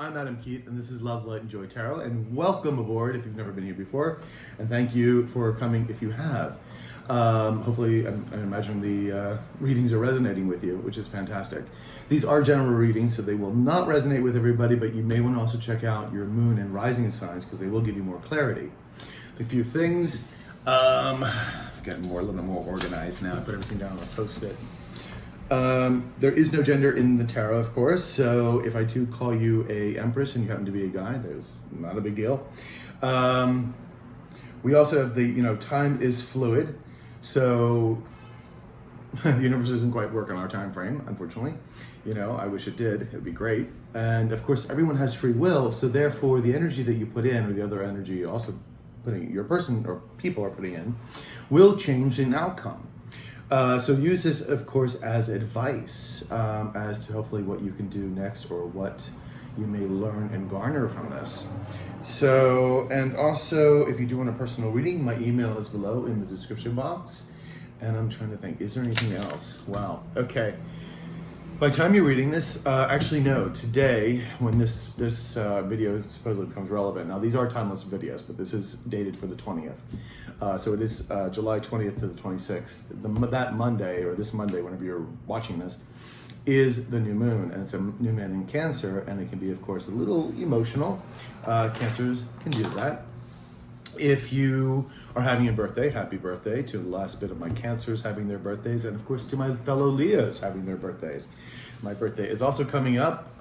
I'm Adam Keith, and this is Love, Light, and Joy Tarot, and welcome aboard if you've never been here before, and thank you for coming if you have. Hopefully, I imagine the readings are resonating with you, which is fantastic. These are general readings, so they will not resonate with everybody, but you may want to also check out your moon and rising signs, because they will give you more clarity. A few things, I'm getting a little bit more organized now. I put everything down on a post-it. There is no gender in the tarot, of course, so if I do call you a empress and you happen to be a guy, there's not a big deal. We also have the, time is fluid, so the universe doesn't quite work on our time frame, unfortunately. I wish it did, it would be great. And of course, everyone has free will, so therefore the energy that you put in, or the other energy you also your person or people are putting in, will change in outcome. So use this, of course, as advice as to hopefully what you can do next or what you may learn and garner from this. So, and also, if you do want a personal reading, my email is below in the description box. And I'm trying to think, is there anything else? Wow, okay. By the time you're reading this, actually no, today, when this video supposedly becomes relevant, now these are timeless videos, but this is dated for the 20th. So it is July 20th to the 26th. That Monday, or this Monday, whenever you're watching this, is the new moon, and it's a new moon in Cancer, and it can be, of course, a little emotional. Cancers can do that. If you are having a birthday, happy birthday to the last bit of my Cancers having their birthdays, and of course to my fellow Leos having their birthdays. My birthday is also coming up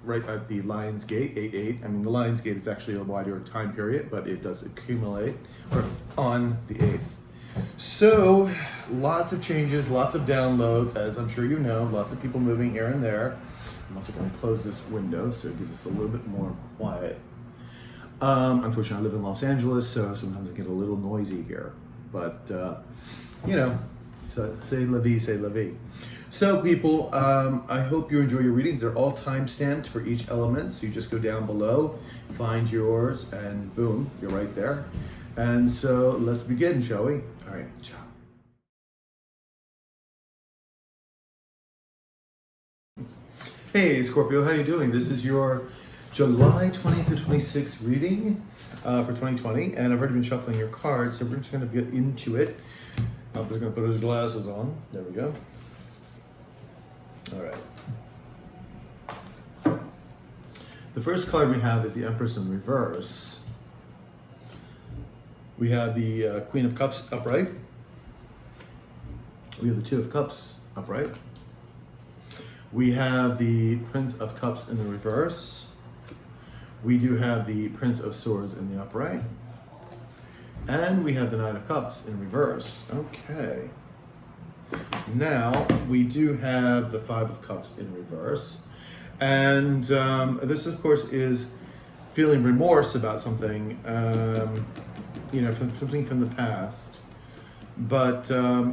right at the Lion's Gate, 8/8. I mean, the Lion's Gate is actually a wider time period, but it does accumulate on the 8th. So, lots of changes, lots of downloads, as I'm sure you know, lots of people moving here and there. I'm also going to close this window so it gives us a little bit more quiet. Unfortunately, I live in Los Angeles, so sometimes I get a little noisy here. But, so say la vie, say la vie. So people, I hope you enjoy your readings. They're all time-stamped for each element, so you just go down below, find yours, and boom, you're right there. And so let's begin, shall we? All right, ciao. Hey, Scorpio, how you doing? This is your July 20th to 26th reading for 2020, and I've already been shuffling your cards, so we're just going to get into it. I'm just going to put his glasses on. There we go. All right. The first card we have is the Empress in reverse. We have the Queen of Cups upright. We have the Two of Cups upright. We have the Prince of Cups in the reverse. We do have the Prince of Swords in the upright. And we have the Knight of Cups in reverse. Okay. Now, we do have the Five of Cups in reverse. And this, of course, is feeling remorse about something, something from the past. But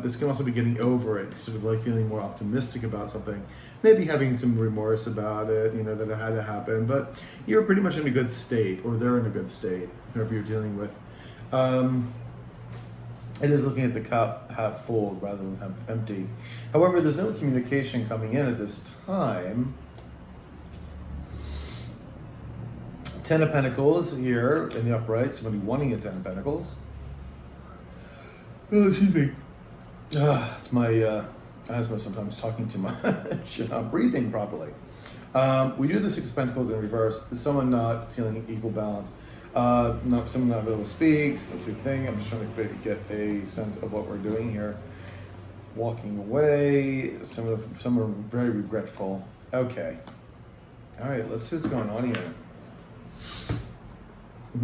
this can also be getting over it, sort of like feeling more optimistic about something. Maybe having some remorse about it, that it had to happen. But you're pretty much in a good state, or they're in a good state, whoever you're dealing with. It is looking at the cup half full rather than half empty. However, there's no communication coming in at this time. Ten of Pentacles here in the upright, somebody wanting a Ten of Pentacles. Oh, excuse me. It's my asthma sometimes talking too much, not breathing properly. We do the Six of Pentacles in reverse. Someone not feeling equal balance. Someone not able to speak. That's the thing. I'm just trying to get a sense of what we're doing here. Walking away. Some are very regretful. Okay. All right. Let's see what's going on here.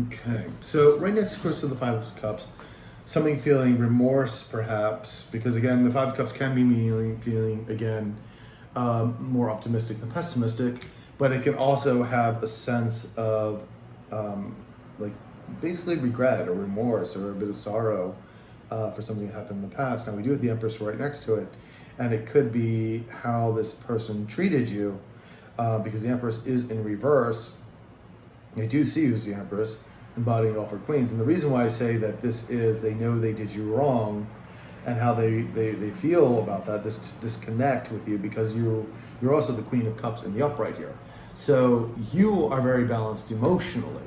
Okay. So right next, of course, to the Five of Cups, something feeling remorse, perhaps, because again, the Five of Cups can be feeling again more optimistic than pessimistic, but it can also have a sense of basically regret or remorse or a bit of sorrow for something that happened in the past. Now we do have the Empress right next to it, and it could be how this person treated you, because the Empress is in reverse. You do see who's the Empress, embodying all four queens. And the reason why I say that this is they know they did you wrong and how they feel about that, this disconnect with you, because you're also the Queen of Cups in the upright here. So you are very balanced emotionally,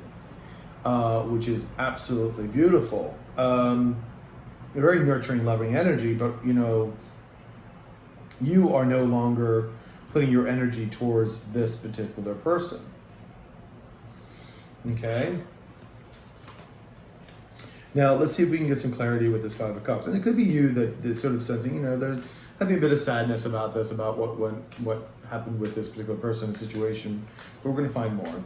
which is absolutely beautiful. You're very nurturing, loving energy, but you are no longer putting your energy towards this particular person. Okay? Now, let's see if we can get some clarity with this Five of Cups. And it could be you that is sort of sensing, they're having a bit of sadness about this, about what happened with this particular person, situation. But we're going to find more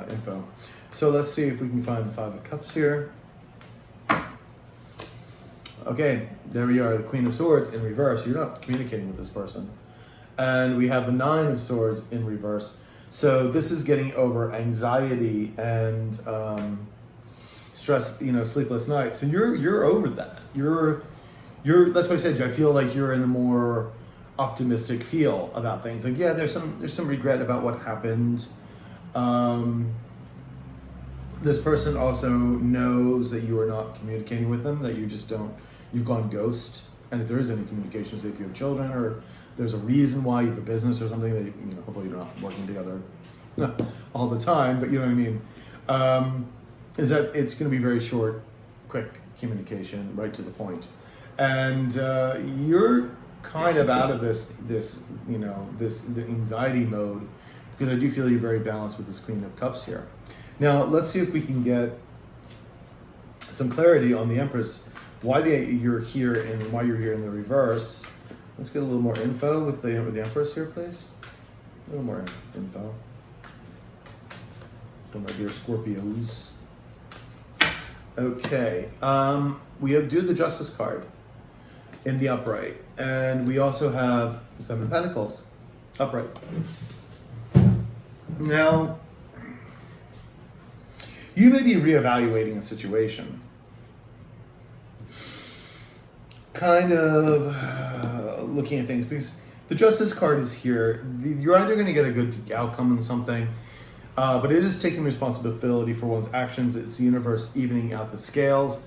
info. So let's see if we can find the Five of Cups here. Okay, there we are, the Queen of Swords in reverse. You're not communicating with this person. And we have the Nine of Swords in reverse. So this is getting over anxiety and stress, sleepless nights. So you're over that. You're that's why I said I feel like you're in a more optimistic feel about things. Like, yeah, there's some regret about what happened. This person also knows that you are not communicating with them, that you've gone ghost. And if there is any communications, if you have children or there's a reason why you have a business or something that, hopefully you're not working together all the time, but you know what I mean, is that it's going to be very short, quick communication, right to the point. And you're kind of out of the anxiety mode, because I do feel you're very balanced with this Queen of Cups here. Now, let's see if we can get some clarity on the Empress, why you're here and why you're here in the reverse. Let's get a little more info with the Empress here, please. A little more info from my dear Scorpios. Okay, we do the Justice card in the upright, and we also have the Seven of Pentacles upright. Now, you may be reevaluating a situation, kind of looking at things, because the Justice card is here. You're either going to get a good outcome in something, but it is taking responsibility for one's actions. It's the universe evening out the scales.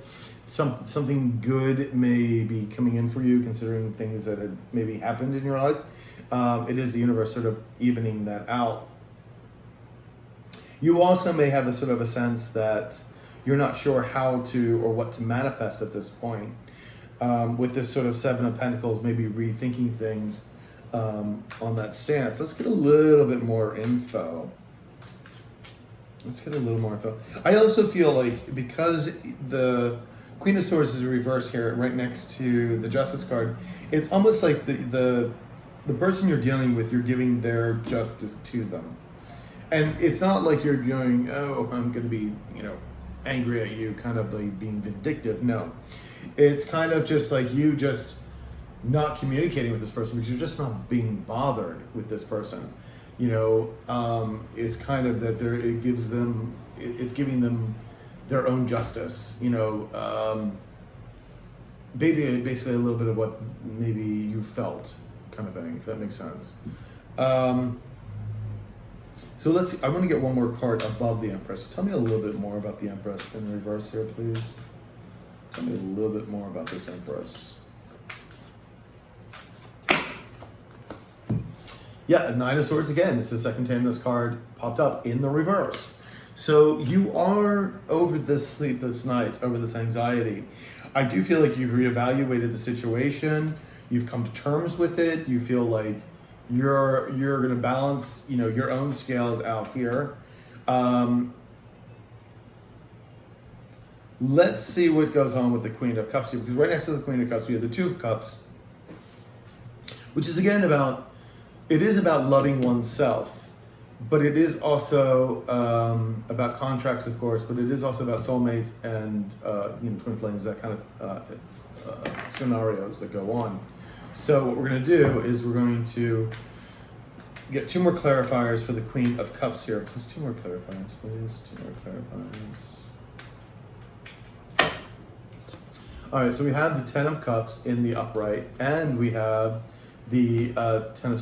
Something good may be coming in for you, considering things that had maybe happened in your life. It is the universe sort of evening that out. You also may have a sort of a sense that you're not sure how to or what to manifest at this point. With this sort of Seven of Pentacles, maybe rethinking things on that stance. Let's get a little bit more info. I also feel like, because the Queen of Swords is a reverse here, right next to the Justice card, it's almost like the person you're dealing with, you're giving their justice to them. And it's not like you're going, oh, I'm going to be, angry at you, kind of like being vindictive. No. It's kind of just like you just not communicating with this person because you're just not being bothered with this person. It's kind of that it's giving them their own justice, basically a little bit of what maybe you felt, kind of thing, if that makes sense. So let's see, I'm going to get one more card above the Empress. Tell me a little bit more about the Empress in reverse here, please. Tell me a little bit more about this Empress. Yeah, Nine of Swords again. It's the second time this card popped up in the reverse. So you are over this sleepless nights, over this anxiety. I do feel like you've reevaluated the situation. You've come to terms with it. You feel like you're going to balance, your own scales out here. Let's see what goes on with the Queen of Cups here, because right next to the Queen of Cups, we have the Two of Cups, which is again about loving oneself, but it is also about contracts, of course, but it is also about soulmates and twin flames, that kind of scenarios that go on. So what we're going to do is we're going to get two more clarifiers for the Queen of Cups here. Please, two more clarifiers, please. Two more clarifiers. All right, so we have the Ten of Cups in the upright, and we have the Ten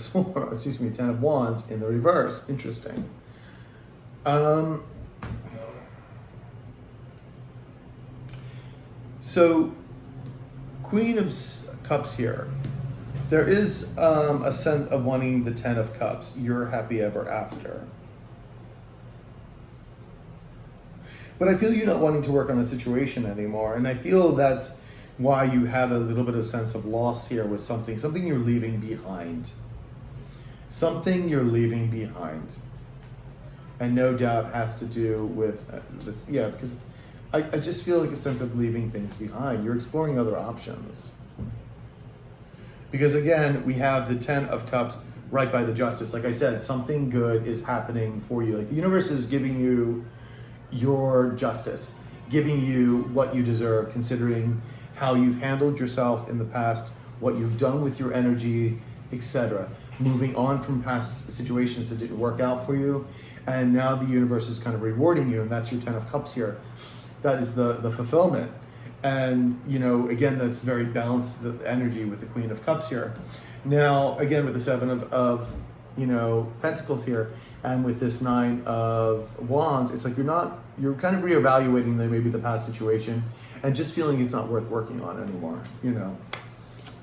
of Wands in the reverse. Interesting. So, Queen of Cups here. There is a sense of wanting the Ten of Cups, your happy ever after. But I feel you're not wanting to work on a situation anymore. And I feel that's why you have a little bit of sense of loss here with something you're leaving behind. Something you're leaving behind. And no doubt has to do with this, yeah, because I just feel like a sense of leaving things behind. You're exploring other options. Because again, we have the 10 of Cups right by the Justice. Like I said, something good is happening for you. Like the universe is giving you your justice, giving you what you deserve, considering how you've handled yourself in the past, what you've done with your energy, etc. Moving on from past situations that didn't work out for you. And now the universe is kind of rewarding you, and that's your 10 of Cups here. That is the fulfillment. And, you know, again, that's very balanced, the energy with the Queen of Cups here. Now, again, with the 7 of Pentacles here, and with this 9 of Wands, it's like you're kind of reevaluating maybe the past situation and just feeling it's not worth working on anymore, you know.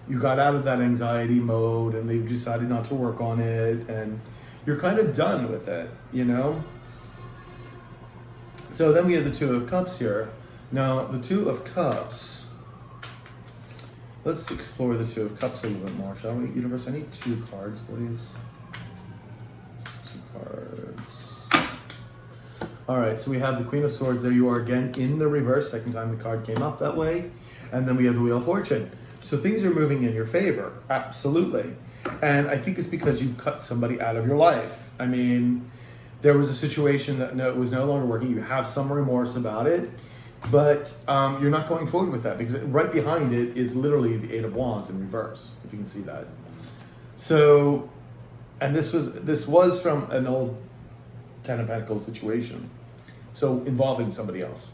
You got out of that anxiety mode and they've decided not to work on it and you're kind of done with it, you know. So then we have the 2 of Cups here. Now, the 2 of Cups, let's explore the 2 of Cups a little bit more, shall we? Universe, I need 2 cards, please. Just 2 cards. All right, so we have the Queen of Swords. There you are again in the reverse. Second time the card came up that way. And then we have the Wheel of Fortune. So things are moving in your favor, absolutely. And I think it's because you've cut somebody out of your life. I mean, there was a situation that was no longer working. You have some remorse about it. But you're not going forward with that because right behind it is literally the 8 of Wands in reverse, if you can see that. So, and this was from an old 10 of Pentacles situation, so involving somebody else.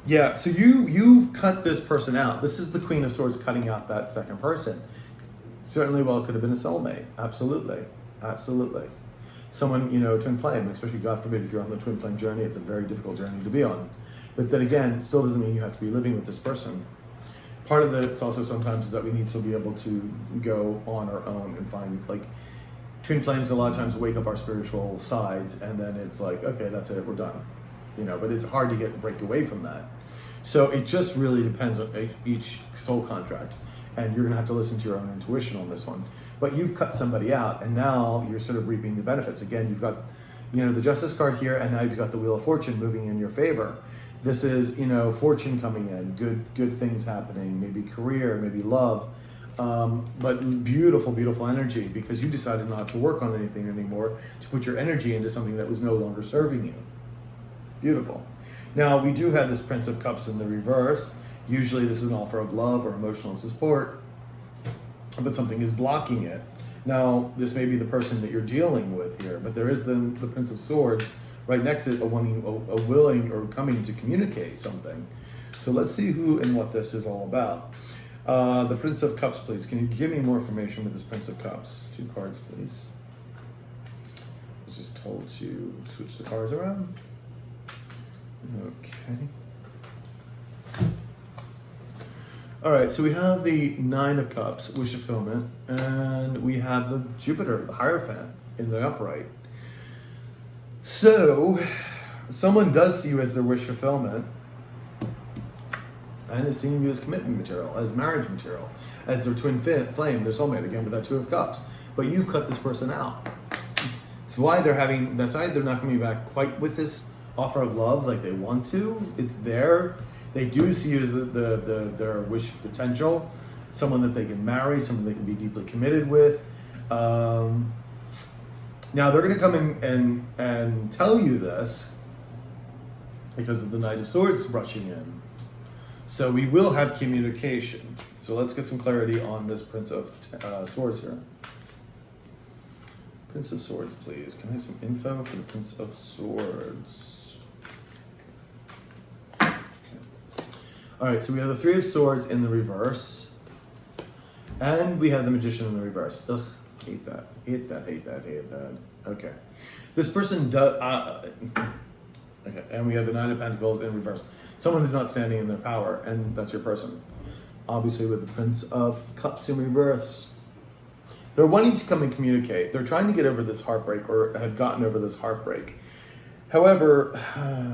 Yeah, so you've cut this person out. This is the Queen of Swords cutting out that second person. Certainly, well, it could have been a soulmate. Absolutely, absolutely. Someone, you know, twin flame, especially, God forbid, if you're on the twin flame journey, it's a very difficult journey to be on. But then again, it still doesn't mean you have to be living with this person. Part of it's also sometimes is that we need to be able to go on our own and find, like, twin flames a lot of times wake up our spiritual sides, and then it's like, okay, that's it, we're done. You know, but it's hard to break away from that. So it just really depends on each soul contract. And you're gonna have to listen to your own intuition on this one. But you've cut somebody out, and now you're sort of reaping the benefits. Again, you've got, you know, the Justice card here, and now you've got the Wheel of Fortune moving in your favor. This is, you know, fortune coming in, good things happening, maybe career, maybe love, but beautiful, beautiful energy because you decided not to work on anything anymore, to put your energy into something that was no longer serving you. Beautiful. Now, we do have this Prince of Cups in the reverse. Usually this is an offer of love or emotional support, but something is blocking it. Now, this may be the person that you're dealing with here, but there is the Prince of Swords right next to it, a willing or coming to communicate something. So let's see who and what this is all about. The Prince of Cups, please. Can you give me more information with this Prince of Cups? 2 cards, please. I was just told to switch the cards around. Okay. All right, so we have the 9 of Cups, wish fulfillment, and we have the Jupiter, the Hierophant, in the upright. So, someone does see you as their wish fulfillment, and is seeing you as commitment material, as marriage material, as their twin flame, their soulmate, again with that 2 of Cups. But you've cut this person out. That's why that's why they're not coming back quite with this offer of love like they want to. It's there. They do see you as their wish potential, someone that they can marry, someone they can be deeply committed with. Now they're going to come in and tell you this because of the Knight of Swords rushing in. So we will have communication. So let's get some clarity on this Prince of Swords here. Prince of Swords, please. Can I have some info for the Prince of Swords? All right, so we have the 3 of Swords in the reverse, and we have the Magician in the reverse. Ugh, hate that, hate that, hate that, hate that. Okay, this person does. Okay, and we have the 9 of Pentacles in reverse. Someone is not standing in their power, and that's your person. Obviously, with the Prince of Cups in reverse, They're wanting to come and communicate. They're trying to get over this heartbreak or have gotten over this heartbreak. However,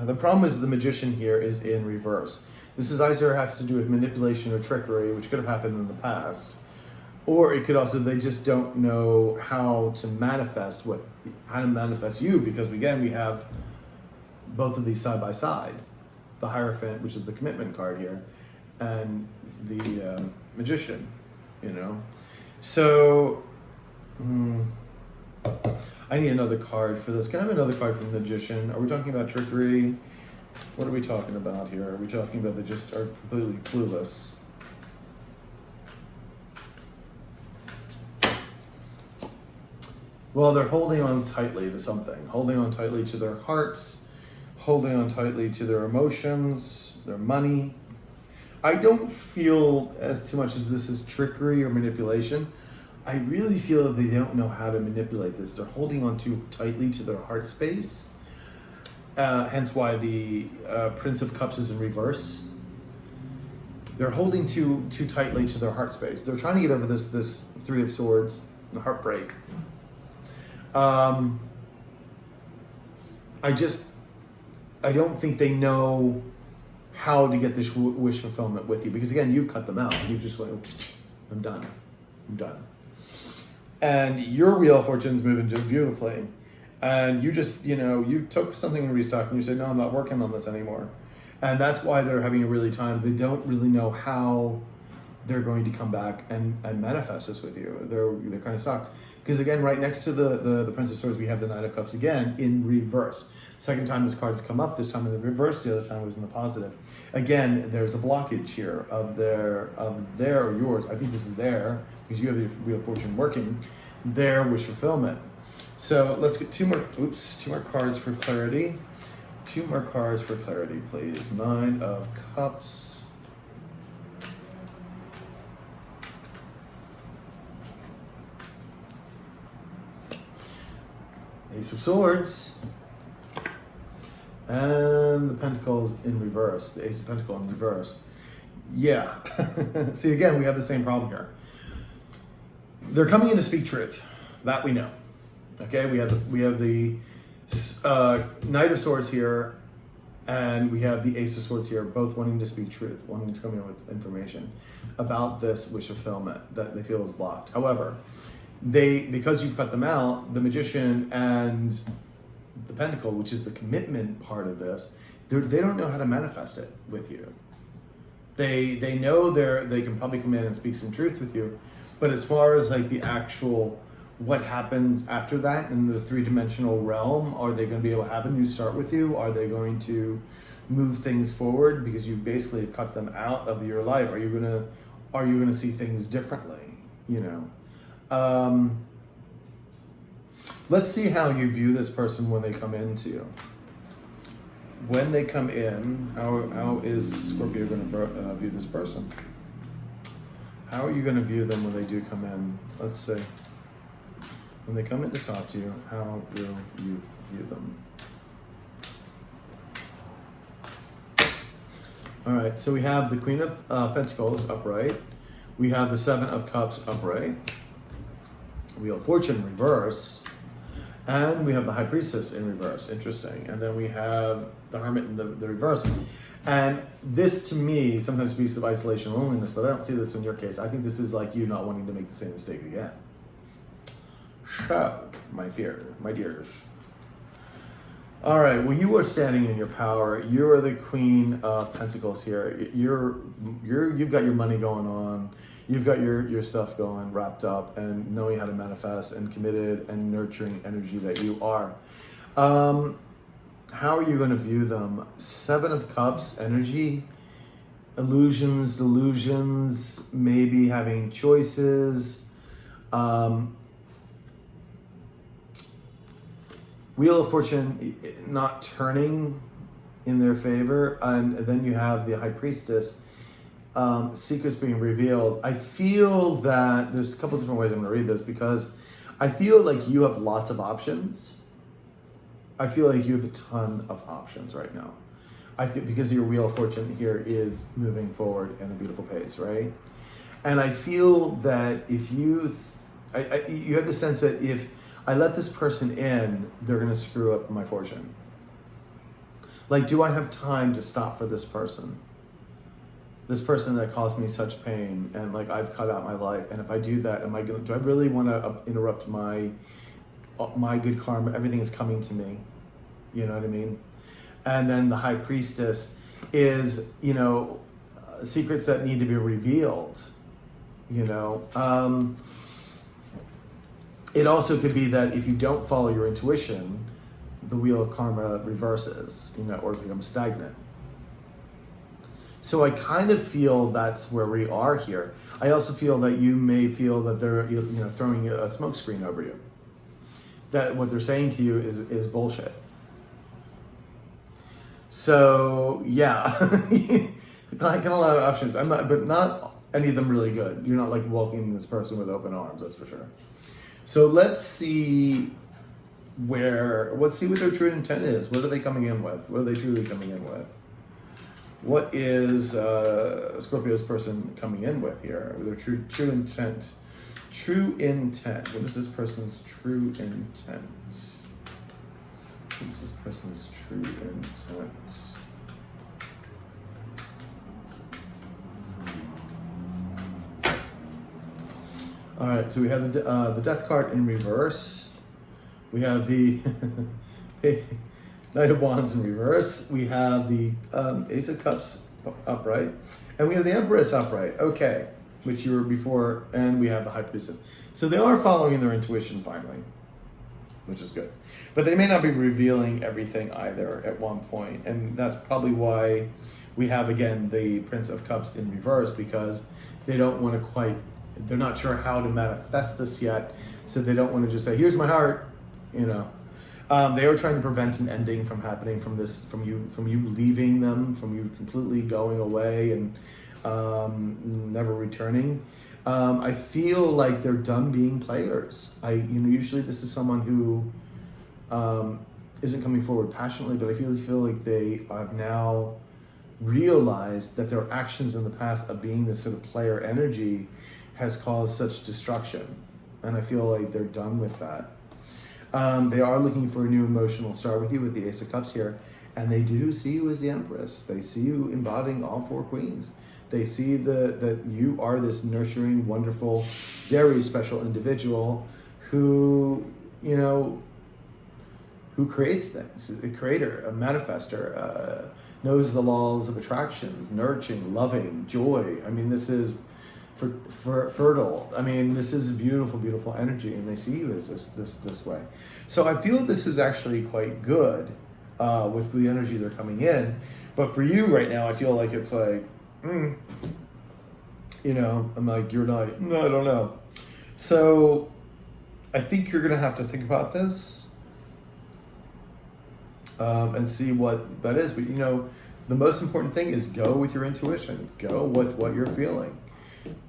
the problem is the Magician here is in reverse. This is either has to do with manipulation or trickery, which could have happened in the past. Or it could also, they just don't know how to manifest you, because again, we have both of these side by side. The Hierophant, which is the commitment card here, and the Magician, you know. So, I need another card for this. Can I have another card from the Magician? Are we talking about trickery? What are we talking about here? Are we talking about they just are completely clueless? Well, they're holding on tightly to something, holding on tightly to their hearts, holding on tightly to their emotions, their money. I don't feel as too much as this is trickery or manipulation. I really feel that they don't know how to manipulate this. They're holding on too tightly to their heart space. Hence why the Prince of Cups is in reverse. They're holding too tightly to their heart space. They're trying to get over this Three of Swords, the heartbreak. I don't think they know how to get this wish fulfillment with you, because again, you've cut them out. You just went, I'm done. And your Wheel of Fortune's moving just beautifully. And you just, you took something in restock and you said, no, I'm not working on this anymore. And that's why they're having a really time. They don't really know how they're going to come back and manifest this with you. They're kind of stuck. Because again, right next to the Prince of Swords, we have the Knight of Cups again in reverse. Second time this card's come up, this time in the reverse, the other time was in the positive. Again, there's a blockage here of their or yours. I think this is there, because you have the Wheel of Fortune working, their wish fulfillment. So let's get two more cards for clarity. 2 more cards for clarity, please. 9 of Cups. Ace of Swords. And the Pentacles in reverse. The Ace of Pentacles in reverse. Yeah. See, again, we have the same problem here. They're coming in to speak truth. That we know. Okay, we have the Knight of Swords here, and we have the Ace of Swords here, both wanting to speak truth, wanting to come in with information about this wish fulfillment that they feel is blocked. However, because you've cut them out, the Magician and the Pentacle, which is the commitment part of this, they don't know how to manifest it with you. They know they can probably come in and speak some truth with you, but as far as like the actual what happens after that in the 3-dimensional realm, are they going to be able to have a new start with you? Are they going to move things forward because you basically cut them out of your life? Are you gonna see things differently? Let's see how you view this person when they come into you. When they come in, how is Scorpio going to view this person? How are you going to view them when they do come in? Let's see. When they come in to talk to you, how will you view them? All right, so we have the Queen of Pentacles upright. We have the 7 of Cups upright. Wheel of Fortune reverse. And we have the High Priestess in reverse. Interesting. And then we have the Hermit in the reverse. And this, to me, sometimes speaks of isolation and loneliness, but I don't see this in your case. I think this is like you not wanting to make the same mistake again. So, my dears. All right, well, you are standing in your power. You are the Queen of Pentacles here. You've got your money going on. You've got your stuff going, wrapped up, and knowing how to manifest, and committed and nurturing energy that you are. How are you going to view them? 7 of Cups energy, illusions, delusions, maybe having choices. Wheel of Fortune not turning in their favor, and then you have the High Priestess, secrets being revealed. I feel that there's a couple different ways I'm going to read this, because I feel like you have lots of options. I feel like you have a ton of options right now. I feel because your Wheel of Fortune here is moving forward in a beautiful pace, right? And I feel that if you You have the sense that if I let this person in, they're going to screw up my fortune. Like, do I have time to stop for this person? This person that caused me such pain, and like I've cut out my life. And if I do that, do I really want to interrupt my good karma? Everything is coming to me. You know what I mean? And then the High Priestess is, secrets that need to be revealed. It also could be that if you don't follow your intuition, the wheel of karma reverses, or becomes stagnant. So I kind of feel that's where we are here. I also feel that you may feel that they're, throwing a smoke screen over you. That what they're saying to you is bullshit. So yeah, I got a lot of options. But not any of them really good. You're not like welcoming this person with open arms, that's for sure. So let's see what their true intent is. What are they coming in with? What are they truly coming in with? What is Scorpio's person coming in with here? Their true intent. True intent. What is this person's true intent? What is this person's true intent? All right, so we have the Death card in reverse. We have the Knight of Wands in reverse. We have the Ace of Cups upright. And we have the Empress upright. Okay, which you were before. And we have the High Priestess. So they are following their intuition finally, which is good. But they may not be revealing everything either at one point. And that's probably why we have, again, the Prince of Cups in reverse, because they don't want to they're not sure how to manifest this yet. So they don't want to just say, here's my heart, They are trying to prevent an ending from happening from you leaving them, from you completely going away and never returning. I feel like they're done being players. Usually this is someone who isn't coming forward passionately, but I feel like they have now realized that their actions in the past of being this sort of player energy has caused such destruction. And I feel like they're done with that. They are looking for a new emotional start with you with the Ace of Cups here. And they do see you as the Empress. They see you embodying all four queens. They see that you are this nurturing, wonderful, very special individual who creates things. A creator, a manifester, knows the laws of attractions, nurturing, loving, joy. This is fertile. This is beautiful, beautiful energy, and they see you as this way. So I feel this is actually quite good with the energy they're coming in. But for you right now, I feel like it's like, I'm like, you're not, no, I don't know. So I think you're going to have to think about this and see what that is. But, the most important thing is go with your intuition. Go with what you're feeling.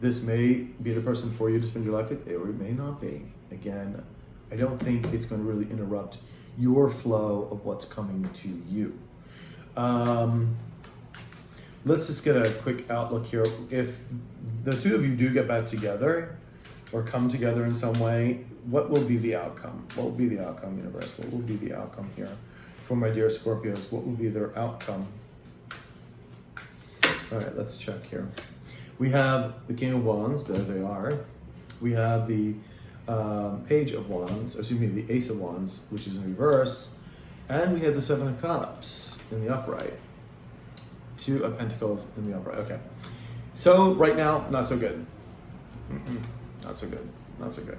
This may be the person for you to spend your life with, or it may not be. Again, I don't think it's going to really interrupt your flow of what's coming to you. Let's just get a quick outlook here. If the two of you do get back together or come together in some way, what will be the outcome? What will be the outcome, universe? What will be the outcome here for my dear Scorpios? What will be their outcome? All right, let's check here. We have the King of Wands, there they are. We have the Page of Wands, the Ace of Wands, which is in reverse. And we have the Seven of Cups in the upright. Two of Pentacles in the upright, okay. So right now, not so good. Not so good, not so good.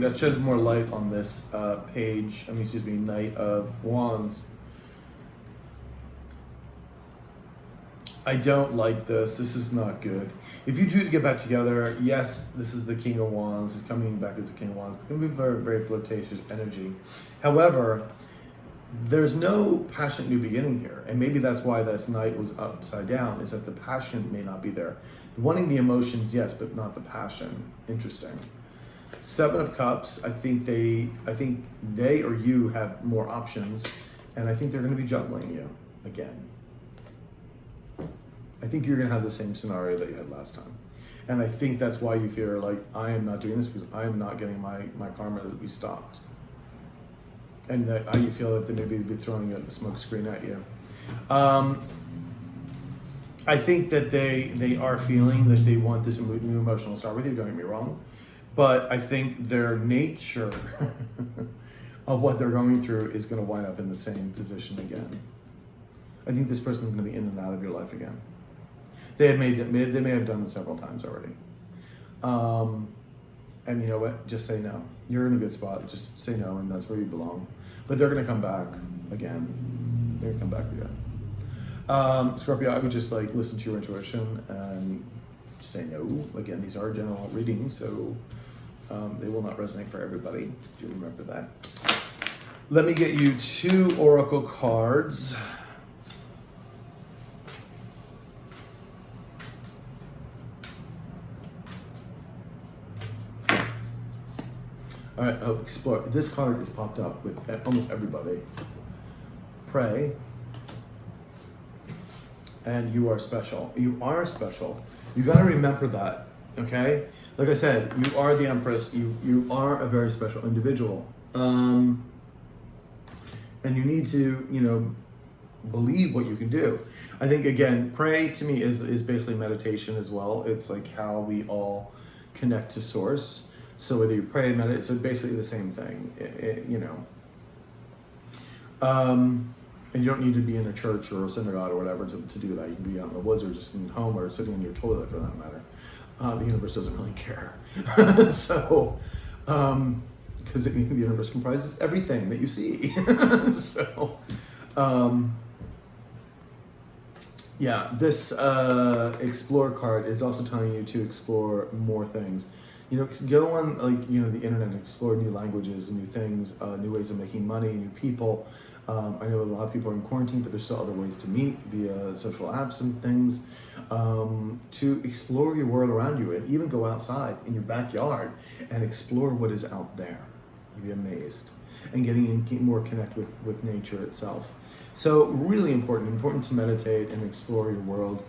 That sheds more light on this Knight of Wands. I don't like this. This is not good. If you two get back together, yes, this is the King of Wands. It's coming back as the King of Wands. It's going to be very, very flirtatious energy. However, there's no passionate new beginning here. And maybe that's why this Knight was upside down, is that the passion may not be there. Wanting the emotions, yes, but not the passion. Interesting. Seven of Cups, I think they or you have more options, and I think they're going to be juggling you again. I think you're going to have the same scenario that you had last time. And I think that's why you feel like, I am not doing this because I am not getting my karma to be stopped. And that you feel like they maybe be throwing a smoke screen at you. I think that they are feeling that they want this new emotional start with you, don't get me wrong. But I think their nature of what they're going through is going to wind up in the same position again. I think this person is going to be in and out of your life again. They may have done it several times already. And you know what? Just say no. You're in a good spot. Just say no, and that's where you belong. But they're going to come back again. They're going to come back again. Scorpio, I would just like listen to your intuition and say no. Again, these are general readings, so they will not resonate for everybody. Do you remember that? Let me get you 2 oracle cards. All right, explore. This card is popped up with almost everybody. Pray. And you are special. You are special. You got to remember that, okay? Like I said, you are the Empress. You are a very special individual. And you need to, you know, believe what you can do. I think, again, pray to me is basically meditation as well. It's like how we all connect to source. So whether you pray, meditate, it's basically the same thing, you know. And you don't need to be in a church or a synagogue or whatever to do that. You can be out in the woods or just in home or sitting in your toilet for that matter. The universe doesn't really care. So, because the universe comprises everything that you see. So, yeah, this explore card is also telling you to explore more things. You know, go on, like, you know, the internet and explore new languages, new things, new ways of making money, new people. I know a lot of people are in quarantine, but there's still other ways to meet via social apps and things. To explore your world around you and even go outside in your backyard and explore what is out there. You'd be amazed. And getting more connect with nature itself. So really important to meditate and explore your world.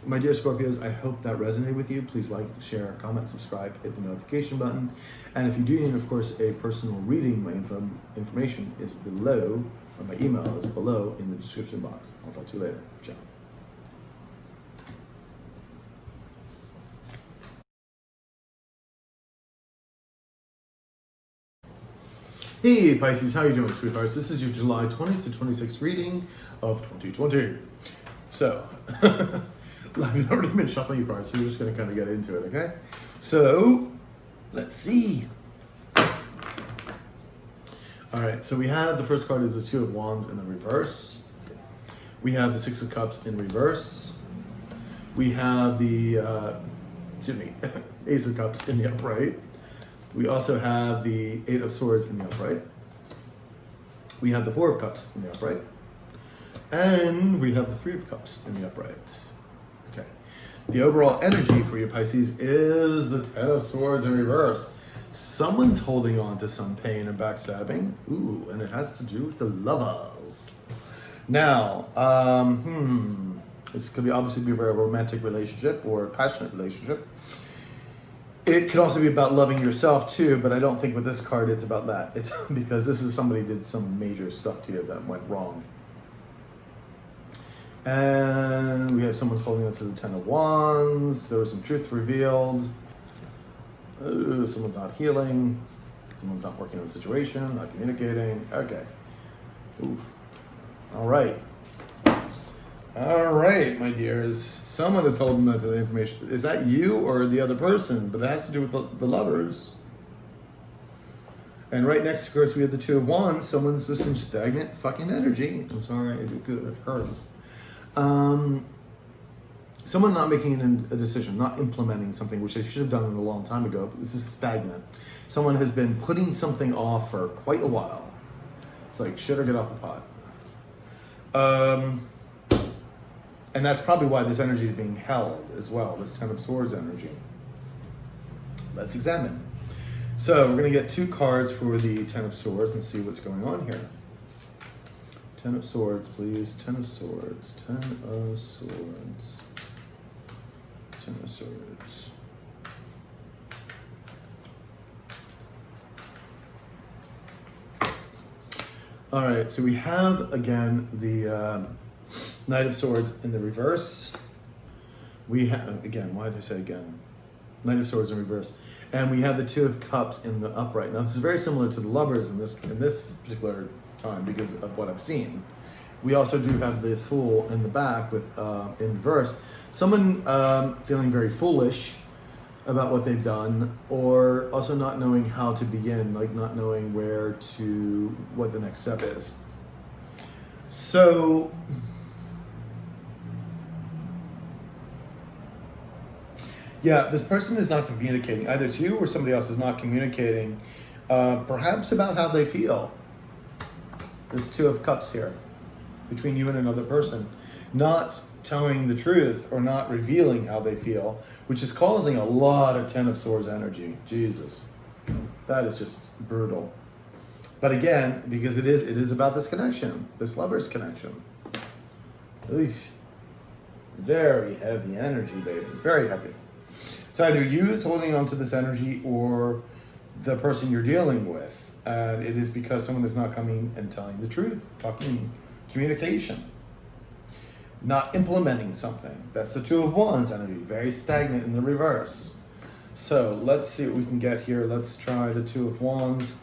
My dear Scorpios, I hope that resonated with you. Please like, share, comment, subscribe, hit the notification button. And if you do need, of course, a personal reading, my information is below, or my email is below in the description box. I'll talk to you later. Ciao. Hey Pisces, how you doing, sweethearts? This is your July 20th to 26th reading of 2020. So, I've already been shuffling your cards, so we're just going to kind of get into it, okay? So, let's see. All right, so we have the first card is the Two of Wands in the reverse. We have the Six of Cups in reverse. We have the, Ace of Cups in the upright. We also have the Eight of Swords in the upright. We have the Four of Cups in the upright. And we have the Three of Cups in the upright. Okay. The overall energy for you, Pisces, is the Ten of Swords in reverse. Someone's holding on to some pain and backstabbing. Ooh, and it has to do with the lovers. Now, this could obviously be a very romantic relationship or a passionate relationship. It could also be about loving yourself too, but I don't think with this card it's about that. It's because this is somebody did some major stuff to you that went wrong. And we have someone's holding on to the Ten of Wands. There was some truth revealed. Someone's not healing. Someone's not working on the situation, not communicating. Okay. Ooh. All right. All right, my dears. Someone is holding on to the information. Is that you or the other person? But it has to do with the lovers. And right next, of course, we have the Two of Wands. Someone's with some stagnant fucking energy. I'm sorry, it hurts. Someone not making a decision, not implementing something, which they should have done a long time ago, but this is stagnant. Someone has been putting something off for quite a while. It's like, shit or get off the pot. And that's probably why this energy is being held as well, this Ten of Swords energy. Let's examine. So we're going to get 2 cards for the Ten of Swords and see what's going on here. Ten of Swords, please. Ten of Swords. Ten of Swords. Ten of Swords. All right, so we have, again, the Knight of Swords in the reverse. We have, again, why did I say again? Knight of Swords in reverse. And we have the Two of Cups in the upright. Now, this is very similar to the Lovers in this particular time because of what I've seen. We also do have the Fool in the back with in reverse. Someone feeling very foolish about what they've done, or also not knowing how to begin, like not knowing what the next step is. So, yeah, this person is not communicating, either to you or somebody else is not communicating, perhaps about how they feel. There's Two of Cups here, between you and another person. Not telling the truth or not revealing how they feel, which is causing a lot of Ten of Swords energy. Jesus, that is just brutal. But again, because it is about this connection, this Lover's connection. Oof. Very heavy energy, baby. It's very heavy. It's either you that's holding on to this energy or the person you're dealing with. And it is because someone is not coming and telling the truth, communication. Not implementing something. That's the Two of Wands energy. Very stagnant in the reverse. So let's see what we can get here. Let's try the Two of Wands.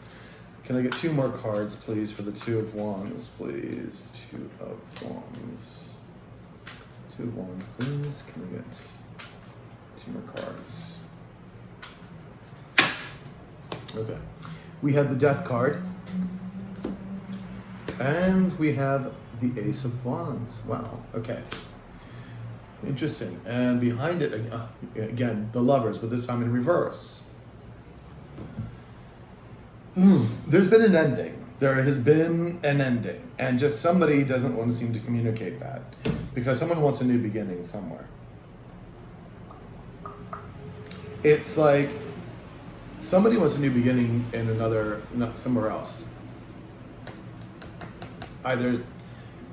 Can I get 2 more cards, please, for the Two of Wands, please? Two of Wands. Two of Wands, please. Can I get 2 more cards? Okay. We have the Death card. And we have the Ace of Wands. Wow. Okay. Interesting. And behind it, again, the Lovers, but this time in reverse. There's been an ending. There has been an ending. And just somebody doesn't want to seem to communicate that. Because someone wants a new beginning somewhere. It's like somebody wants a new beginning in somewhere else. Either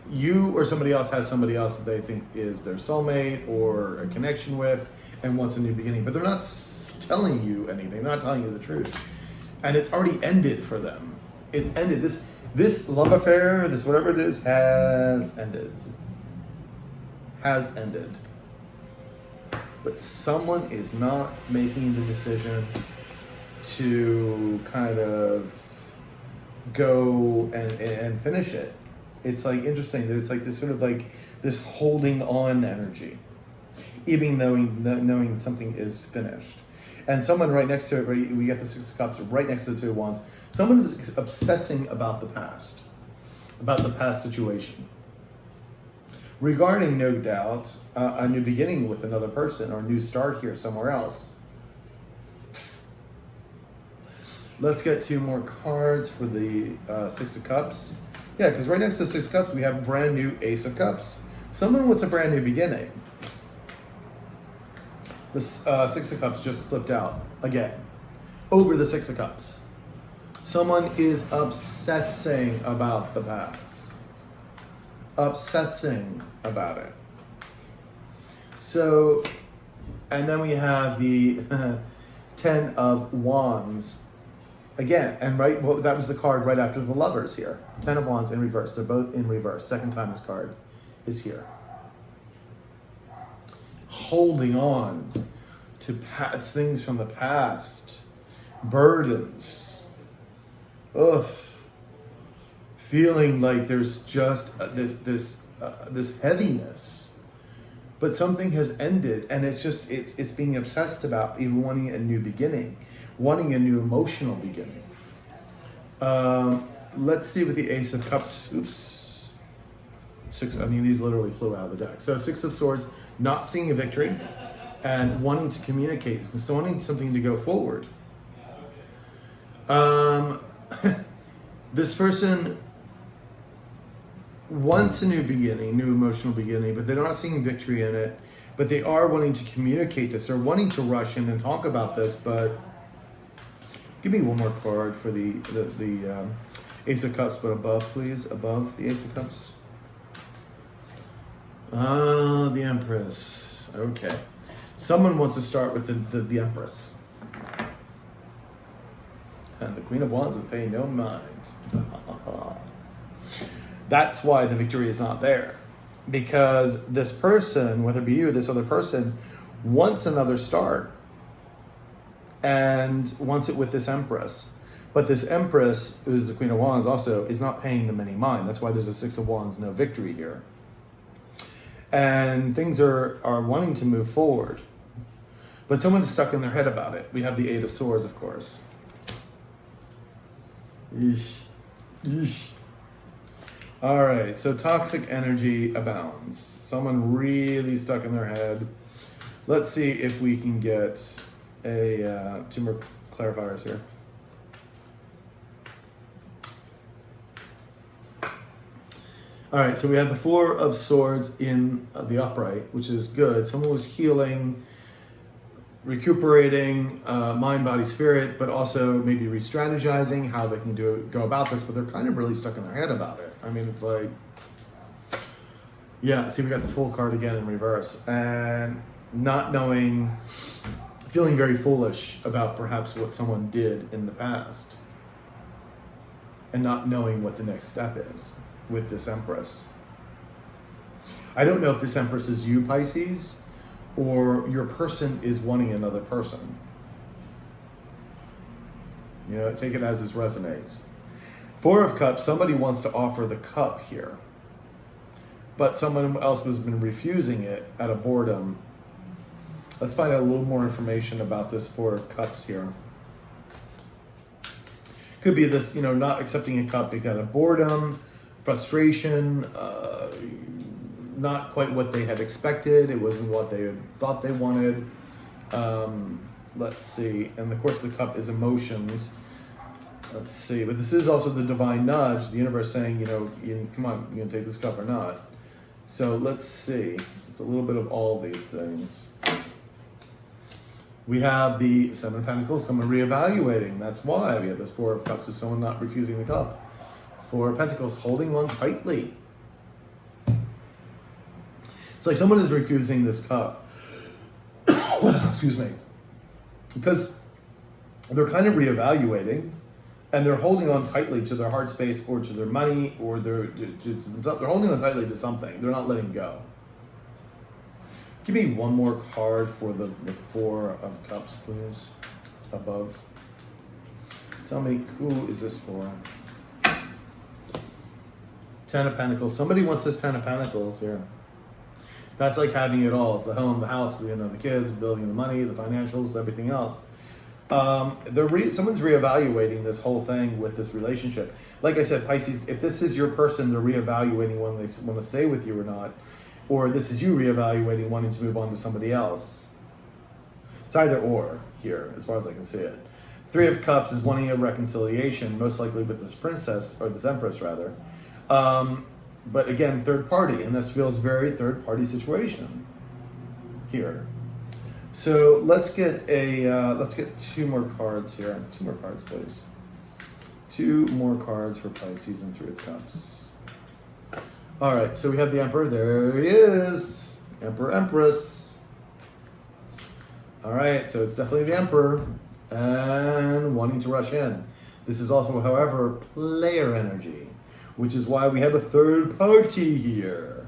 you or somebody else has somebody else that they think is their soulmate or a connection with and wants a new beginning, but they're not telling you anything. They're not telling you the truth. And it's already ended for them. It's ended. This love affair, this whatever it is, has ended. Has ended. But someone is not making the decision to kind of go and finish it. It's like interesting that it's like this sort of like this holding on energy, even knowing something is finished. And someone right next to it, we get the Six of Cups right next to the Two of Wands. Someone is obsessing about the past situation. Regarding, no doubt, a new beginning with another person or a new start here somewhere else. Let's get 2 more cards for the Six of Cups. Yeah, because right next to the Six of Cups, we have a brand new Ace of Cups. Someone wants a brand new beginning. The Six of Cups just flipped out again over the Six of Cups. Someone is obsessing about the past. Obsessing about it. So, and then we have the 10 of Wands again, and that was the card right after the Lovers here. 10 of Wands in reverse. They're both in reverse. Second time this card is here. Holding on to things from the past, burdens. Ugh. Feeling like there's just this heaviness, but something has ended, and it's being obsessed about even wanting a new beginning, wanting a new emotional beginning. Let's see with the Ace of Cups. Oops. These literally flew out of the deck. So Six of Swords, not seeing a victory, and wanting to communicate, so wanting something to go forward. This person wants a new beginning, new emotional beginning, but they're not seeing victory in it. But they are wanting to communicate this. They're wanting to rush in and talk about this, but give me one more card for the Ace of Cups, but above, please. Above the Ace of Cups. The Empress. Okay. Someone wants to start with the Empress. And the Queen of Wands will pay no mind. That's why the victory is not there. Because this person, whether it be you or this other person, wants another start. And wants it with this Empress. But this Empress, who's the Queen of Wands also, is not paying them any mind. That's why there's a Six of Wands, no victory here. And things are wanting to move forward. But someone's stuck in their head about it. We have the Eight of Swords, of course. Eesh. Eesh. All right, so toxic energy abounds. Someone really stuck in their head. Let's see if we can get a 2 more clarifiers here. All right, so we have the Four of Swords in the upright, which is good. Someone was healing, recuperating mind, body, spirit, but also maybe re-strategizing how they can go about this, but they're kind of really stuck in their head about it. I mean, it's like, yeah, see, we got the Fool card again in reverse, and not knowing, feeling very foolish about perhaps what someone did in the past, and not knowing what the next step is with this Empress. I don't know if this Empress is you, Pisces, or your person is wanting another person. You know, take it as it resonates. Four of Cups, somebody wants to offer the cup here, but someone else has been refusing it out of boredom. Let's find out a little more information about this Four of Cups here. Could be this, you know, not accepting a cup because of boredom, frustration, not quite what they had expected. It wasn't what they had thought they wanted. Let's see. And of course the cup is emotions. Let's see. But this is also the divine nudge, the universe saying, you know, come on, you gonna take this cup or not? So let's see. It's a little bit of all these things. We have the Seven of Pentacles, someone reevaluating. That's why we have this Four of Cups, is someone not refusing the cup. Four of Pentacles, holding on tightly. It's like someone is refusing this cup. Excuse me. Because they're kind of reevaluating, and they're holding on tightly to their heart space or to their money, or they're holding on tightly to something. They're not letting go. Give me one more card for the Four of Cups, please. Above. Tell me, who is this for? Ten of Pentacles. Somebody wants this Ten of Pentacles here. That's like having it all. It's the home, the house, you know, the kids, building the money, the financials, everything else. Someone's reevaluating this whole thing with this relationship. Like I said, Pisces, if this is your person, they're reevaluating when they want to stay with you or not. Or this is you reevaluating, wanting to move on to somebody else. It's either or here, as far as I can see it. Three of Cups is wanting a reconciliation, most likely with this princess, or this empress rather. But again, third party, and this feels very third party situation here. So let's get two more cards here. Two more cards, please. Two more cards for Pisces and Three of Cups. All right, so we have the Emperor. There he is. Emperor, Empress. All right, so it's definitely the Emperor and wanting to rush in. This is also, however, player energy, which is why we have a third party here.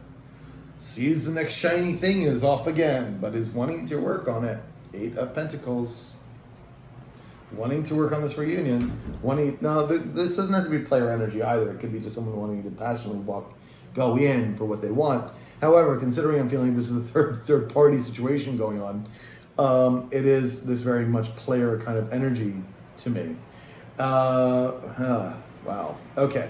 Sees the next shiny thing is off again, but is wanting to work on it. Eight of Pentacles. Wanting to work on this reunion. This doesn't have to be player energy either. It could be just someone wanting to passionately go in for what they want. However, considering I'm feeling this is a third party situation going on, it is this very much player kind of energy to me. Wow. Okay.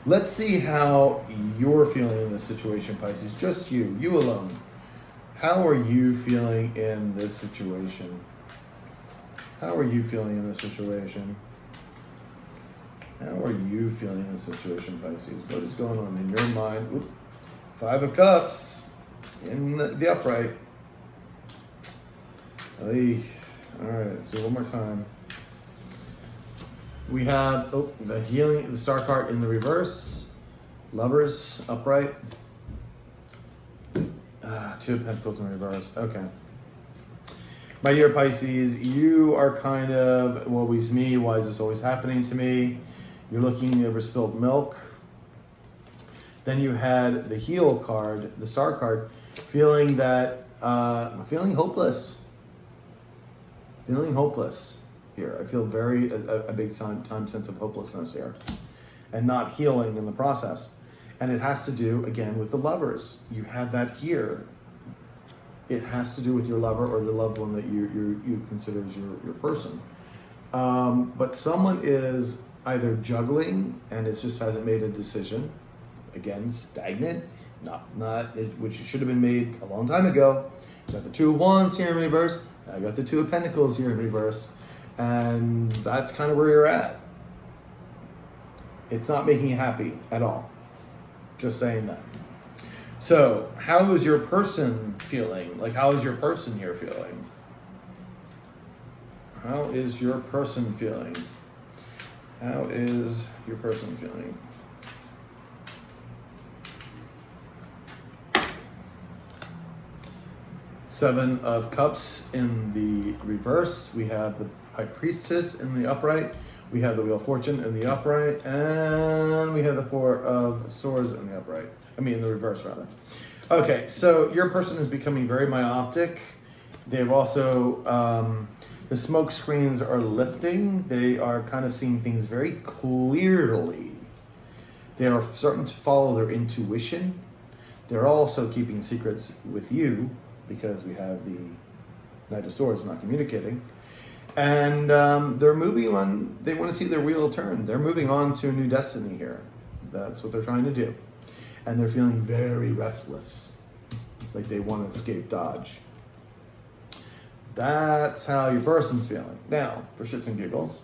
Let's see how you're feeling in this situation, Pisces. Just you alone. How are you feeling in this situation? How are you feeling in this situation? How are you feeling in this situation, Pisces? What is going on in your mind? Oop. Five of Cups in the upright. Ay. All right, let's do one more time. We have the healing, the Star card in the reverse. Lovers upright. Two of Pentacles in reverse. Okay. My dear Pisces, you are kind of, woe is me, why is this always happening to me? You're looking over spilled milk. Then you had the Heal card, the Star card, feeling that, feeling hopeless. Feeling hopeless here. I feel a big time sense of hopelessness here. And not healing in the process. And it has to do, again, with the lovers. You had that here. It has to do with your lover or the loved one that you consider as your person. But someone is either juggling and it just hasn't made a decision. Again, stagnant, which should have been made a long time ago. Got the Two of Wands here in reverse. I got the Two of Pentacles here in reverse. And that's kind of where you're at. It's not making you happy at all. Just saying that. So, how is your person feeling? Like, how is your person here feeling? How is your person feeling? How is your person feeling? Seven of Cups in the reverse. We have the High Priestess in the upright. We have the Wheel of Fortune in the upright. And we have the Four of Swords in the upright. In the reverse, rather. Okay, so your person is becoming very myopic. They've also, the smoke screens are lifting. They are kind of seeing things very clearly. They are starting to follow their intuition. They're also keeping secrets with you because we have the Knight of Swords not communicating. And they're moving on. They want to see their wheel turn. They're moving on to a new destiny here. That's what they're trying to do. And they're feeling very restless, like they want to escape Dodge. That's how your person's feeling. Now, for shits and giggles,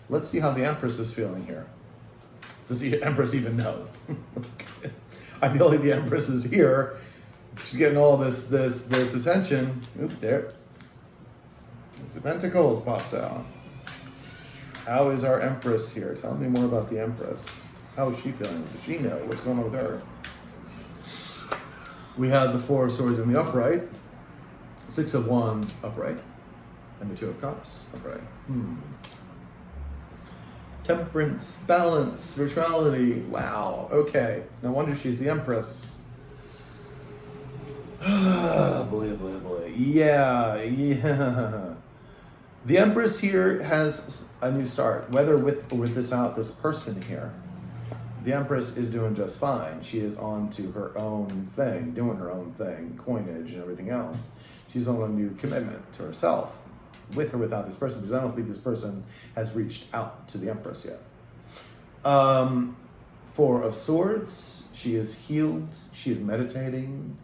let's see how the Empress is feeling here. Does the Empress even know? I feel like the Empress is here. She's getting all this attention. Oop, there. The Pentacles pops out. How is our Empress here? Tell me more about the Empress. How is she feeling? Does she know what's going on with her? We have the Four of Swords in the upright, Six of Wands upright, and the Two of Cups upright. Temperance, balance, spirituality. Wow. Okay. No wonder she's the Empress. Boy. Yeah. The Empress here has a new start, whether with or without this person here. The Empress is doing just fine. She is on to her own thing, doing her own thing, coinage and everything else. She's on a new commitment to herself, with or without this person, because I don't think this person has reached out to the Empress yet. Four of Swords, she is healed, she is meditating,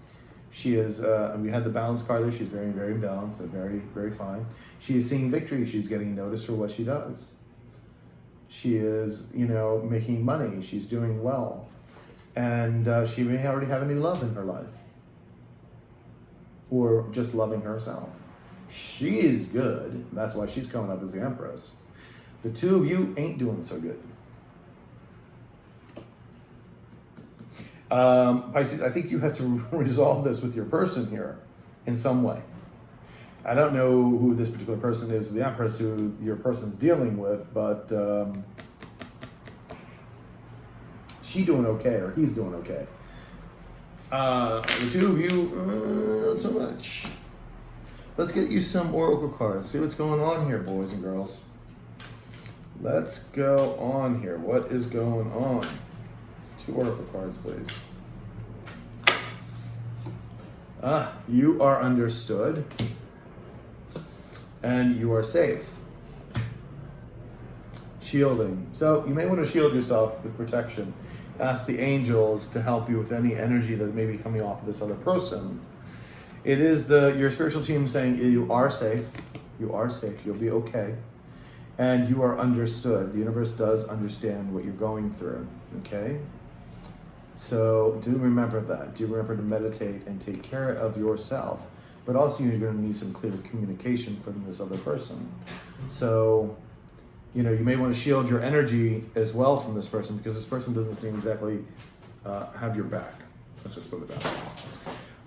she is, we had the balance card there, she's very, very balanced and very, very fine. She is seeing victory, she's getting noticed for what she does. She is, making money. She's doing well. And she may already have a new love in her life. Or just loving herself. She is good. That's why she's coming up as the Empress. The two of you ain't doing so good. Pisces, I think you have to resolve this with your person here in some way. I don't know who this particular person is, the Empress, who your person's dealing with, but she doing okay, or he's doing okay. The two of you, not so much. Let's get you some Oracle cards. See what's going on here, boys and girls. Let's go on here. What is going on? 2 Oracle cards, please. You are understood. And you are safe. Shielding. So you may want to shield yourself with protection. Ask the angels to help you with any energy that may be coming off of this other person. It is your spiritual team saying you are safe. You are safe. You'll be okay. And you are understood. The universe does understand what you're going through. Okay? So do remember that. Do remember to meditate and take care of yourself. But also you're going to need some clear communication from this other person. So, you may want to shield your energy as well from this person, because this person doesn't seem exactly have your back. Let's just put it that way.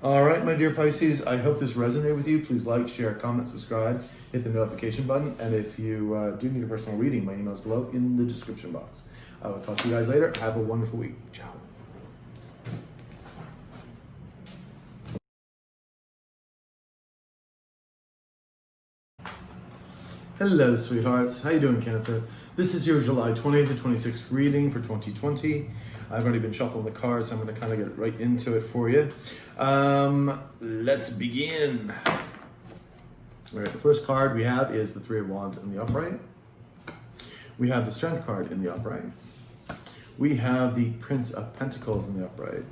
All right, my dear Pisces, I hope this resonated with you. Please like, share, comment, subscribe, hit the notification button. And if you do need a personal reading, my email is below in the description box. I will talk to you guys later. Have a wonderful week. Ciao. Hello, sweethearts. How you doing, Cancer? This is your July 20th to 26th reading for 2020. I've already been shuffling the cards, so I'm going to kind of get right into it for you. Let's begin. All right, the first card we have is the Three of Wands in the upright. We have the Strength card in the upright. We have the Prince of Pentacles in the upright.